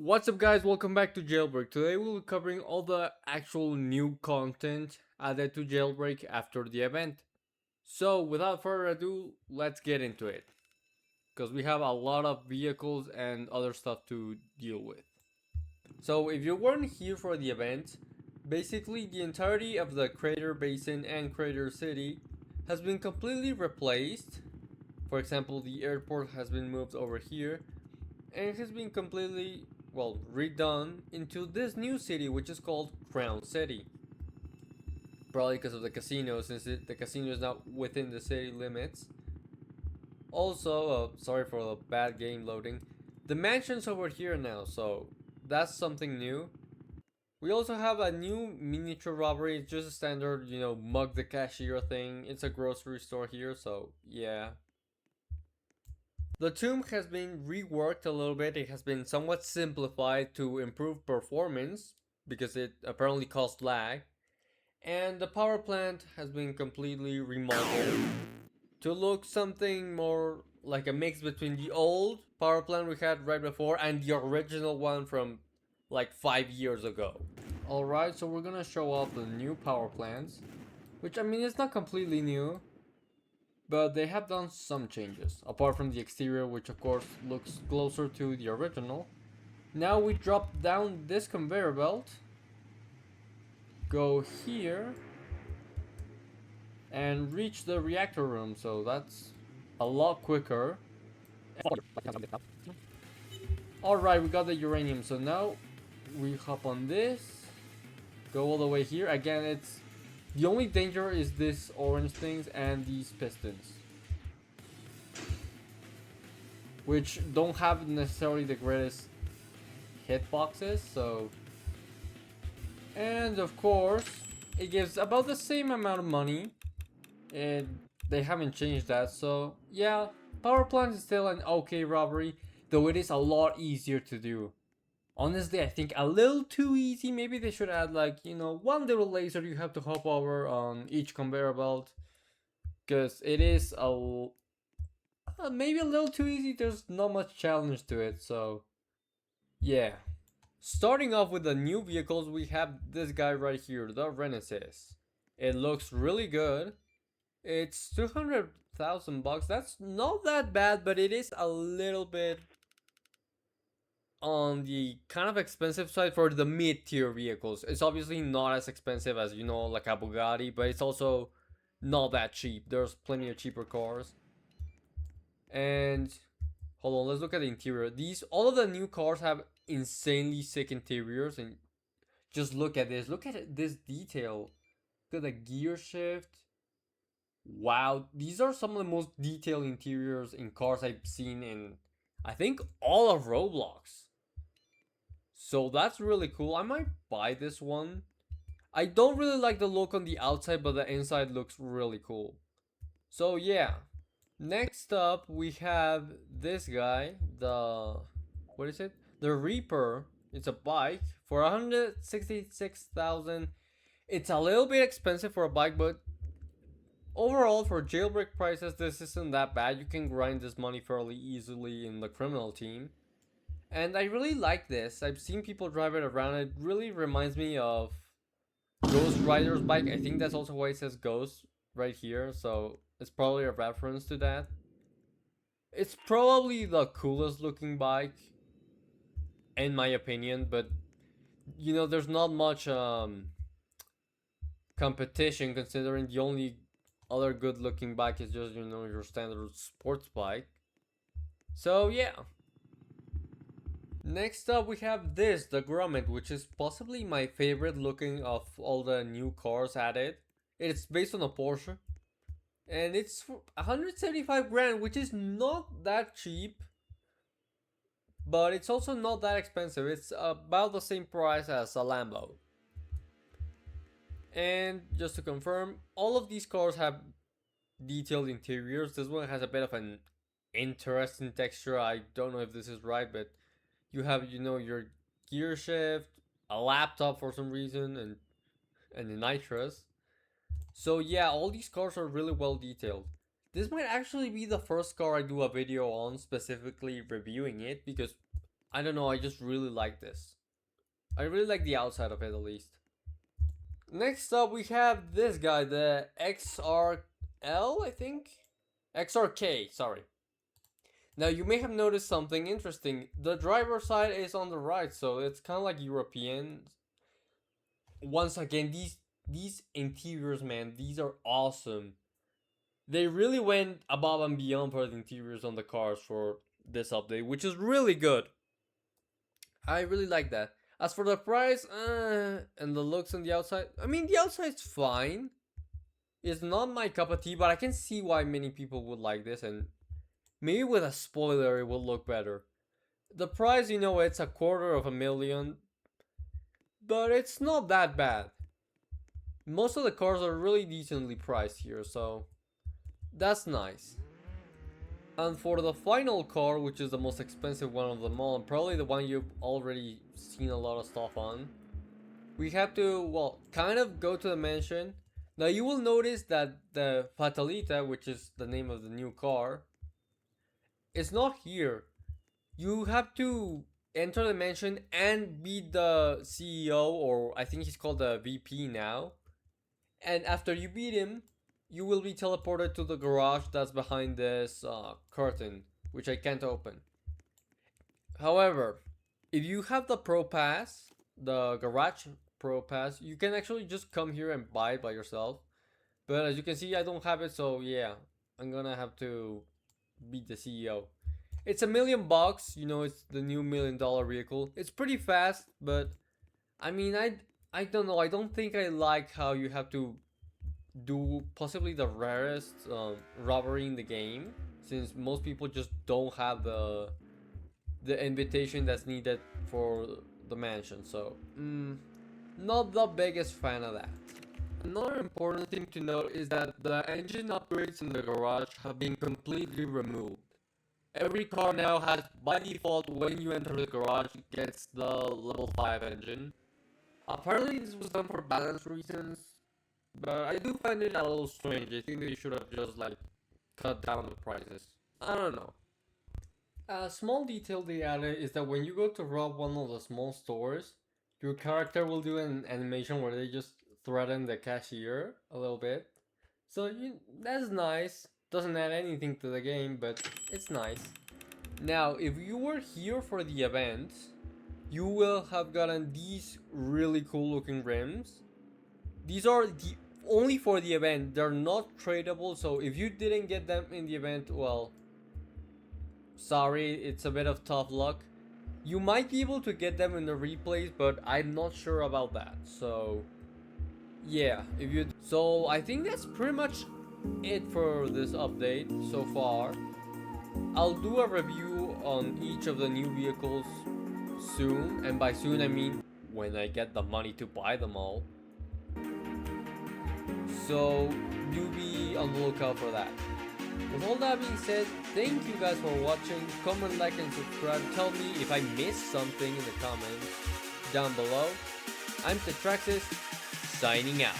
What's up guys, welcome back to Jailbreak. Today we'll be covering all the actual new content added to Jailbreak after the event. So without further ado, let's get into it. Because we have a lot of vehicles and other stuff to deal with. So if you weren't here for the event, basically the entirety of the Crater Basin and Crater City has been completely replaced. For example, the airport has been moved over here and it has been completely redone into this new city, which is called Crown City. Probably because of the casino, since the casino is now within the city limits. Also, sorry for the bad game loading. The mansion's over here now, so that's something new. We also have a new miniature robbery. It's just a standard, mug the cashier thing. It's a grocery store here, so yeah. The tomb has been reworked a little bit. It has been somewhat simplified to improve performance because it apparently caused lag. And the power plant has been completely remodeled to look something more like a mix between the old power plant we had right before and the original one from like 5 years ago. Alright, so we're gonna show off the new power plants, which I mean it's not completely new, but they have done some changes, apart from the exterior, which of course looks closer to the original. Now we drop down this conveyor belt, go here, and reach the reactor room, so that's a lot quicker. Alright, we got the uranium, so now we hop on this, go all the way here. Again, it's the only danger is this orange things and these pistons, which don't have necessarily the greatest hitboxes, so. And of course, it gives about the same amount of money, and they haven't changed that, so yeah, power plant is still an okay robbery, though it is a lot easier to do. Honestly, I think a little too easy. Maybe they should add one little laser you have to hop over on each conveyor belt, because it is maybe a little too easy. There's not much challenge to it, so yeah. Starting off with the new vehicles, we have this guy right here, the Renaissance. It looks really good. It's 200,000 bucks. That's not that bad, but it is a little bit on the kind of expensive side for the mid-tier vehicles. It's obviously not as expensive as, like a Bugatti, but it's also not that cheap. There's plenty of cheaper cars. And hold on, let's look at the interior. All of the new cars have insanely sick interiors, and just look at this. Look at this detail. Look at the gear shift. Wow, these are some of the most detailed interiors in cars I've seen in, I think, all of Roblox. So that's really cool. I might buy this one. I don't really like the look on the outside, but the inside looks really cool. So yeah. Next up, we have this guy, what is it? The Reaper. It's a bike for 166,000. It's a little bit expensive for a bike, but overall for jailbreak prices, this isn't that bad. You can grind this money fairly easily in the criminal team. And I really like this. I've seen people drive it around. It really reminds me of Ghost Rider's bike. I think that's also why it says Ghost right here, so it's probably a reference to that. It's probably the coolest looking bike, in my opinion, but there's not much competition, considering the only other good looking bike is just your standard sports bike. So yeah. Next up we have this, the Grommet, which is possibly my favorite looking of all the new cars added. It's based on a Porsche, and it's 175 grand, which is not that cheap, but it's also not that expensive. It's about the same price as a Lambo. And just to confirm, all of these cars have detailed interiors. This one has a bit of an interesting texture. I don't know if this is right, but you have your gear shift, a laptop for some reason, and the nitrous. So yeah, all these cars are really well detailed. This might actually be the first car I do a video on, specifically reviewing it, because I don't know, I just really like this. I really like the outside of it at least. Next up we have this guy, the XRL, I think? XRK, sorry. Now you may have noticed something interesting. The driver's side is on the right, so it's kind of like European. Once again, these interiors, man, these are awesome. They really went above and beyond for the interiors on the cars for this update, which is really good. I really like that. As for the price, and the looks on the outside, I mean, the outside's fine. It's not my cup of tea, but I can see why many people would like this, and maybe with a spoiler it will look better. The price, you know, it's $250,000, but it's not that bad. Most of the cars are really decently priced here, so that's nice. And for the final car, which is the most expensive one of them all, and probably the one you've already seen a lot of stuff on, we have to, well, kind of go to the mansion. Now you will notice that the Fatalita, which is the name of the new car, is not here. You have to enter the mansion and be the CEO, or I think he's called the VP now. And after you beat him, you will be teleported to the garage that's behind this curtain, which I can't open. However, if you have the Pro Pass, the Garage Pro Pass, you can actually just come here and buy it by yourself. But as you can see, I don't have it, so yeah, I'm gonna have to beat the CEO. It's $1,000,000, you know, it's the new $1,000,000 vehicle. It's pretty fast, but I mean, I don't know. I don't think I like how you have to do possibly the rarest robbery in the game, since most people just don't have the invitation that's needed for the mansion. So, not the biggest fan of that. Another important thing to note is that the engine upgrades in the garage have been completely removed. Every car now has, by default, when you enter the garage, gets the level 5 engine. Apparently this was done for balance reasons, but I do find it a little strange. I think they should have just like cut down the prices. I don't know. A small detail they added is that when you go to rob one of the small stores, your character will do an animation where they just threaten the cashier a little bit. So that's nice. Doesn't add anything to the game, but it's nice. Now, if you were here for the event, you will have gotten these really cool looking rims. These are only for the event. They're not tradable, so if you didn't get them in the event, well, sorry, it's a bit of tough luck. You might be able to get them in the replays, but I'm not sure about that. So yeah, so I think that's pretty much it for this update so far. I'll do a review on each of the new vehicles soon, and by soon I mean when I get the money to buy them all. So do be on the lookout for that. With all that being said, thank you guys for watching. Comment, like, and subscribe. Tell me if I missed something in the comments down below. I'm pt2, signing out.